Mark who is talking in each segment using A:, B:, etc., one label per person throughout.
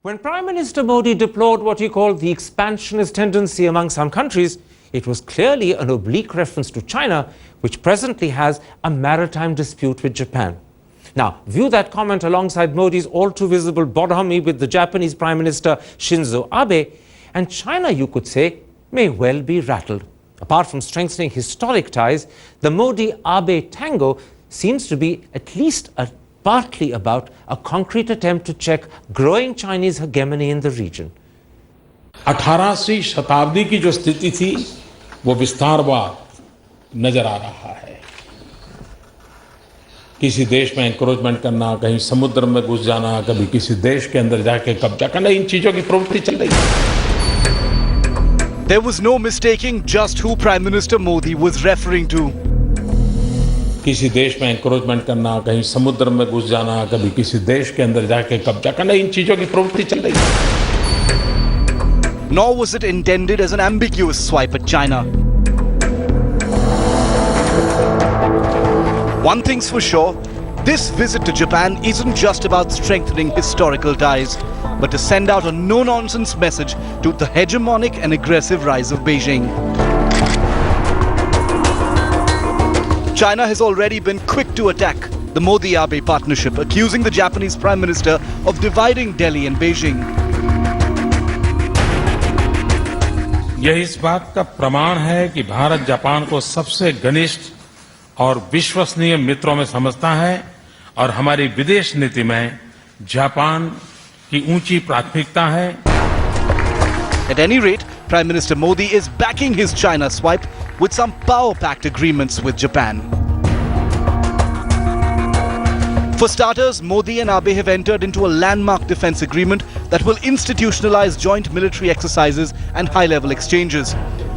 A: When Prime Minister Modi deplored what he called the expansionist tendency among some countries, it was clearly an oblique reference to China, which presently has a maritime dispute with Japan. Now, view that comment alongside Modi's all-too-visible bonhomie with the Japanese Prime Minister Shinzo Abe, and China, you could say, may well be rattled. Apart from strengthening historic ties, the Modi-Abe tango seems to be at least partly about a concrete attempt to check growing Chinese hegemony in the region.
B: 18वीं शताब्दी की जो स्थिति थी वो विस्तारवाद नजर आ रहा है। किसी देश में एनक्रोचमेंट करना, कहीं समुद्र में घुस जाना, कभी किसी देश के अंदर जाके कब्जा करना, इन चीजों की प्रवृत्ति चल रही है।
C: There was no mistaking just who Prime Minister Modi was referring to.
B: किसी देश में एनक्रोचमेंट करना, कहीं समुद्र में घुस जाना, कभी किसी देश के अंदर जाके कब्जा करना, इन चीजों की प्रवृत्ति चल रही है।
C: Nor was it intended as an ambiguous swipe at China. One thing's for sure, this visit to Japan isn't just about strengthening historical ties, but to send out a no-nonsense message to the hegemonic and aggressive rise of Beijing. China has already been quick to attack the Modi-Abe partnership, accusing the Japanese Prime Minister of dividing Delhi and Beijing.
B: यह इस बात का प्रमाण है कि Bharat Japan को सबसे घनिष्ठ और विश्वसनीय मित्रों में समझता है और हमारी विदेश नीति में जापान की ऊंची प्राथमिकता है।
C: At any rate, Prime Minister Modi is backing his China swipe with some power-packed agreements with Japan. For starters, Modi and Abe have entered into a landmark defense agreement that will institutionalize joint military exercises and high-level exchanges.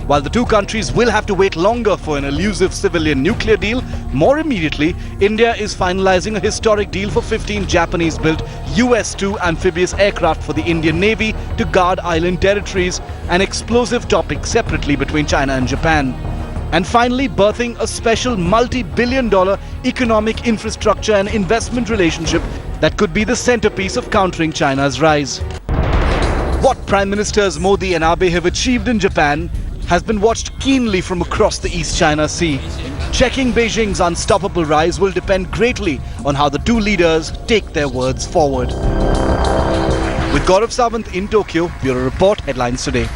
C: While the two countries will have to wait longer for an elusive civilian nuclear deal, more immediately, India is finalizing a historic deal for 15 Japanese-built US-2 amphibious aircraft for the Indian Navy to guard island territories, an explosive topic separately between China and Japan. And finally, birthing a special multi-billion-dollar economic infrastructure and investment relationship that could be the centerpiece of countering China's rise. What Prime Ministers Modi and Abe have achieved in Japan has been watched keenly from across the East China Sea. Checking Beijing's unstoppable rise will depend greatly on how the two leaders take their words forward. With Gaurav Sawant in Tokyo, Bureau Report, Headlines Today.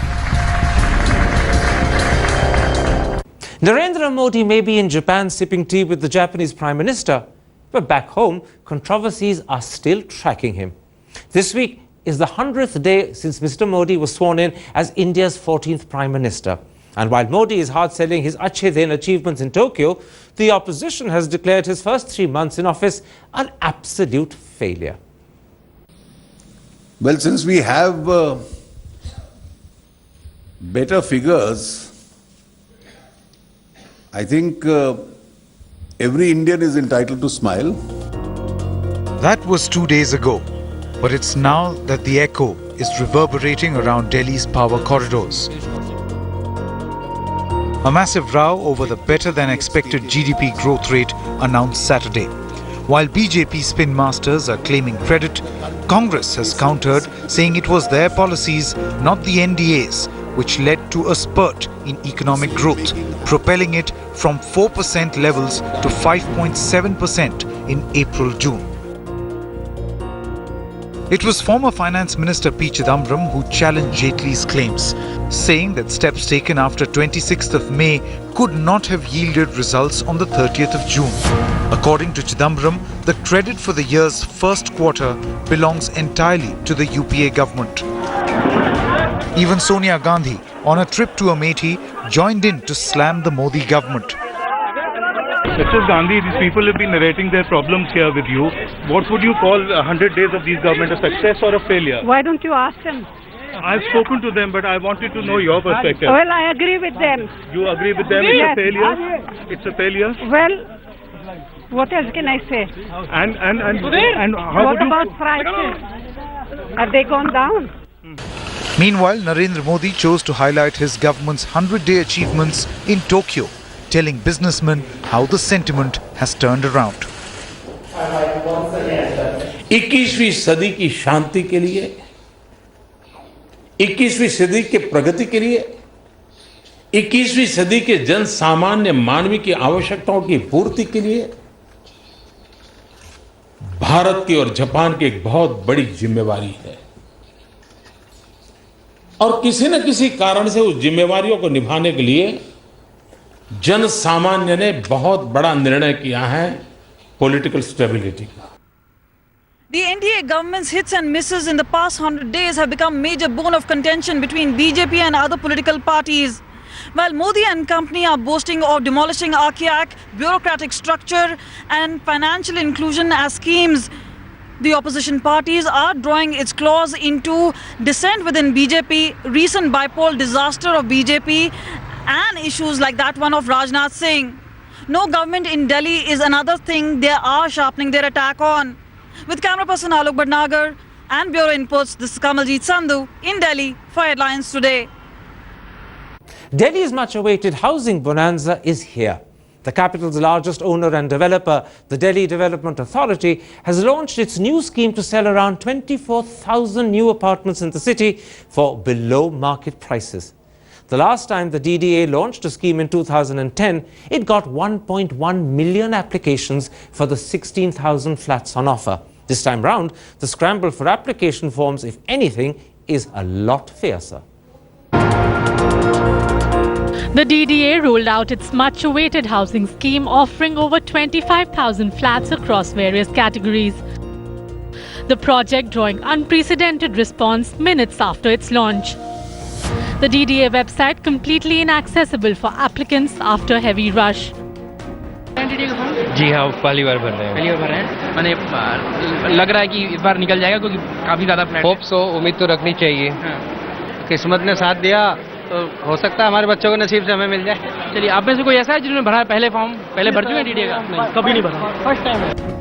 A: Narendra Modi may be in Japan sipping tea with the Japanese Prime Minister, but back home, controversies are still tracking him. This week is the 100th day since Mr. Modi was sworn in as India's 14th Prime Minister. And while Modi is hard selling his Achhe Din achievements in Tokyo, the opposition has declared his first 3 months in office an absolute failure.
D: Well, since we have better figures, I think every Indian is entitled to smile.
E: That was 2 days ago, but it's now that the echo is reverberating around Delhi's power corridors. A massive row over the better-than-expected GDP growth rate announced Saturday. While BJP spin masters are claiming credit, Congress has countered, saying it was their policies, not the NDA's, which led to a spurt in economic growth, propelling it from 4% levels to 5.7% in April-June. It was former Finance Minister P. Chidambaram who challenged Jaitley's claims, saying that steps taken after 26th of May could not have yielded results on the 30th of June. According to Chidambaram, the credit for the year's first quarter belongs entirely to the UPA government. Even Sonia Gandhi, on a trip to Amethi, joined in to slam the Modi government.
F: Mr. Gandhi, these people have been narrating their problems here with you. What would you call 100 days of these government, a success or a failure?
G: Why don't you ask them?
F: I've spoken to them, but I wanted to know your perspective.
G: Well, I agree with them.
F: You agree with them?
G: Yes.
F: It's a failure? It's a failure?
G: Well, what else can I say?
F: And how
G: What
F: would you...
G: about prices? Have they gone down?
E: Meanwhile, Narendra Modi chose to highlight his government's 100-day achievements in Tokyo, telling businessmen how the sentiment has turned around.
B: 21वीं सदी की शांति के लिए 21वीं सदी के प्रगति के लिए, 21वीं सदी के जन सामान्य मानवी की आवश्यकताओं की पूर्ति के लिए भारत की और जापान की एक बहुत बड़ी जिम्मेवारी है। और किसी न किसी कारण से उस जिम्मेवारियों को निभाने के लिए जन सामान्य ने बहुत बड़ा निर्णय किया है पॉलिटिकल स्टेबिलिटी का।
H: The NDA government's hits and misses in the past 100 days have become major bone of contention between BJP and other political parties. While Modi and company are boasting of demolishing archaic bureaucratic structure and financial inclusion as schemes, the opposition parties are drawing its claws into dissent within BJP, recent bipole disaster of BJP and issues like that one of Rajnath Singh. No government in Delhi is another thing they are sharpening their attack on. With camera person Alok Bhatnagar and Bureau Inputs, this is Kamaljeet Sandhu in Delhi for Headlines Today.
A: Delhi's much-awaited housing bonanza is here. The capital's largest owner and developer, the Delhi Development Authority, has launched its new scheme to sell around 24,000 new apartments in the city for below-market prices. The last time the DDA launched a scheme in 2010, it got 1.1 million applications for the 16,000 flats on offer. This time round, the scramble for application forms, if anything, is a lot fiercer.
I: The DDA rolled out its much-awaited housing scheme offering over 25,000 flats across various categories. The project drawing unprecedented response minutes after its launch. The DDA website completely inaccessible for applicants after heavy rush.
J: जी हाँ, पहली बार भर रहे हैं।
K: पहली बार भर रहे हैं। मैंने लग रहा है कि इस बार निकल जाएगा क्योंकि काफी ज़्यादा फ्लैट।
J: होप सो, उम्मीद तो रखनी चाहिए। किस्मत ने साथ दिया तो हो सकता है हमारे बच्चों के नसीब से हमें मिल जाए।
K: चलिए, आप में से कोई ऐसा है जिन्होंने भरा है पहले फॉर्म? पहले भर चुके हैं DDA का? नहीं, कभी नहीं भरा, फर्स्ट टाइम है।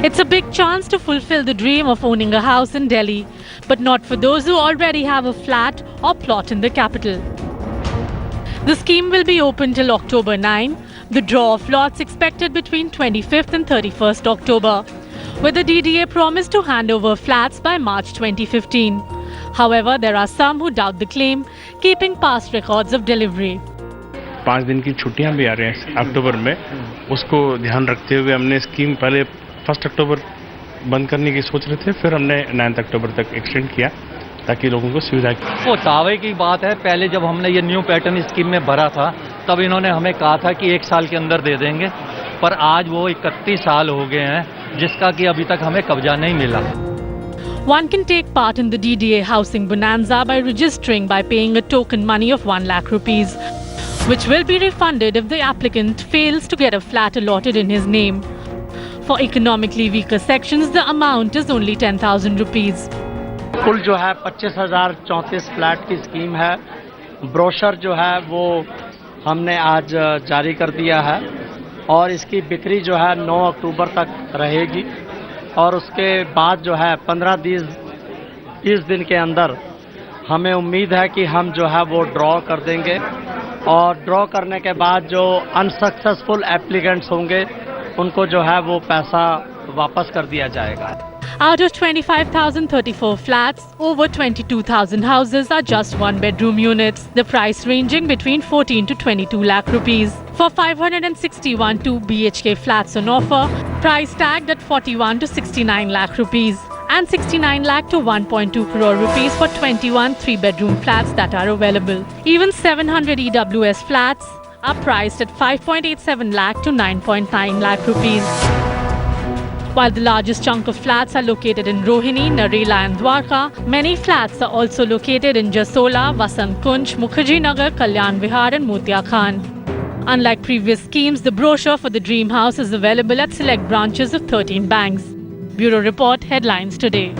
I: It's a big chance to fulfill the dream of owning a house in Delhi, but not for those who already have a flat or plot in the capital. The scheme will be open till October 9. The draw of lots expected between 25th and 31st October, with the DDA promised to hand over flats by March 2015. However, there are some who doubt the claim, keeping past records of delivery.
F: 5 दिन की छुट्टियां भी आ रही हैं अक्टूबर में, उसको ध्यान रखते हुए हमने स्कीम पहले 1 अक्टूबर बंद करने की सोच रहे थे, फिर हमने 9 अक्टूबर तक एक्सटेंड किया ताकि लोगों को सुविधा।
J: वो दावे की बात है, पहले जब हमने ये न्यू पैटर्न स्कीम में भरा था तब इन्होंने हमें कहा था कि 1 साल के अंदर दे देंगे, पर आज वो 31 साल हो गए हैं जिसका कि अभी तक हमें कब्जा नहीं मिला।
I: One can take part in the DDA housing bonanza by registering by paying a token money of 1 lakh rupees, which will be refunded if the applicant fails to get a flat allotted in his name. For economically weaker sections, the amount is only 10,000 rupees.
L: कुल जो है 25,034 flat की scheme है। Brochure जो है वो हमने आज जारी कर दिया है और इसकी बिक्री जो है 9 अक्टूबर तक रहेगी और उसके बाद जो है 15-20 दिन के अंदर हमें उम्मीद है कि हम जो है वो ड्रॉ कर देंगे और ड्रॉ करने के बाद जो अनसक्सेसफुल एप्लीकेंट्स होंगे उनको जो है वो पैसा वापस कर दिया जाएगा।
I: Out of 25,034 flats, over 22,000 houses are just one-bedroom units, the price ranging between 14 to 22 lakh rupees. For 561 2 BHK flats on offer, price tagged at 41 to 69 lakh rupees, and 69 lakh to 1.2 crore rupees for 21 3-bedroom flats that are available. Even 700 EWS flats are priced at 5.87 lakh to 9.9 lakh rupees. While the largest chunk of flats are located in Rohini, Narela and Dwarka, many flats are also located in Jasola, Vasant Kunj, Mukherjee Nagar, Kalyan Vihar and Motia Khan. Unlike previous schemes, the brochure for the Dream House is available at select branches of 13 banks. Bureau Report, Headlines Today.